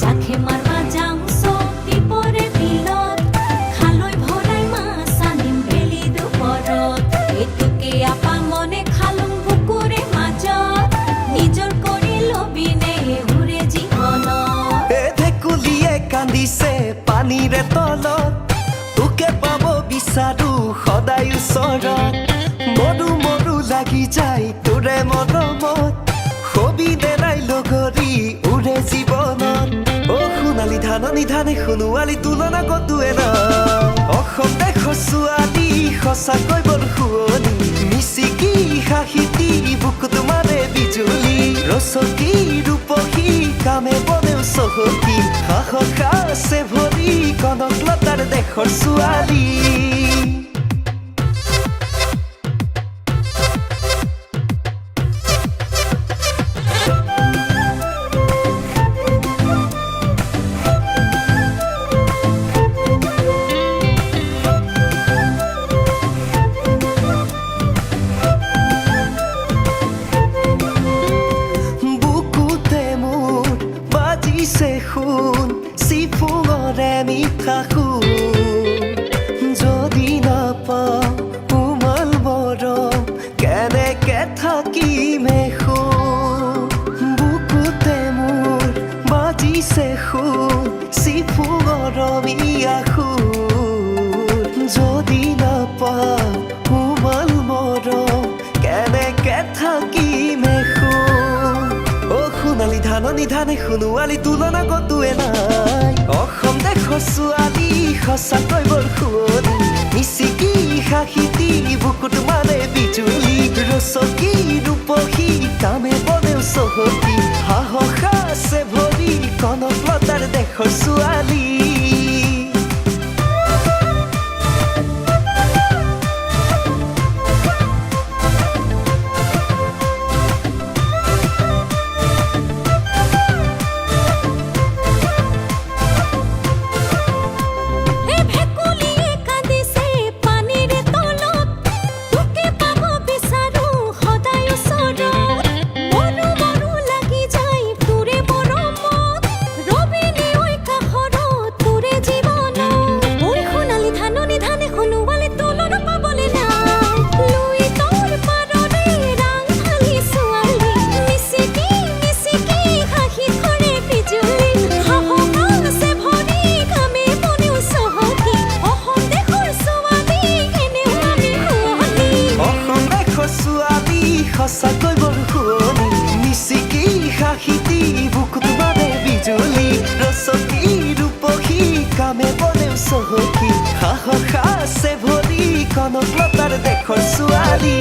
জাখে মাৰবা যাওঁ চকী পৰে বিলত খালৈ ভৰাই মাছ আনিম বেলি দুপৰত এইটোকে আপা মনে খালুং বুকুৰে মাজত নিজৰ কৰি লবিনে উৰে জীৱনত ভেকুলীয়ে কান্দিছে পানীৰে তলত তোকে পাব বিচাৰো সদায় ওচৰত মৰু মৰু লাগি যায় তোৰে মৰমত হবি দেনাই লগৰী উৰে জীৱনত সোণালী ধাননি ধানে সোণোৱালী তুলনা কতোৱে না অসম দেশৰ ছোৱালী সঁচাকৈ বৰ শুৱনি মিচিকি সাহিতী বুকুত মানে বিজুলী ৰচকী ৰূপহী কামে বনেও চহকী সাহস আছে ভৰি কনকলতাৰ দেশৰ ছোৱালী চিফুঙৰে মিঠা সুৰ যদি নাপাওঁ কোমল মৰম কেনেকে থাকিমে বুকুতে মোৰ বাজিছে সুৰ চিফুঙৰ মিয়া সুৰ যদি নাপাওঁ কোমল মৰম কেনেকে থাকিমে সোণালী ধাননি ধানে সোণোৱালী তুলনা কতোৱে নাই অসম দেশৰ ছোৱালী সঁচাকৈ বৰ শুৱনি মিচিকি সাহিতী বুকুত মানে বিজুলী ৰচকী ৰূপহী কামে বনেও চহকী সাহস আছে ভৰি কনকলতাৰ দেশৰ ছোৱালী সঁচাকৈ বৰ শুৱনি মিচিকি সাহিতী বুকুত মানে বিজুলী ৰচকী ৰূপহী কামে বনেও চহকী সাহস আছে ভৰি কনকলতাৰ দেশৰ ছোৱালী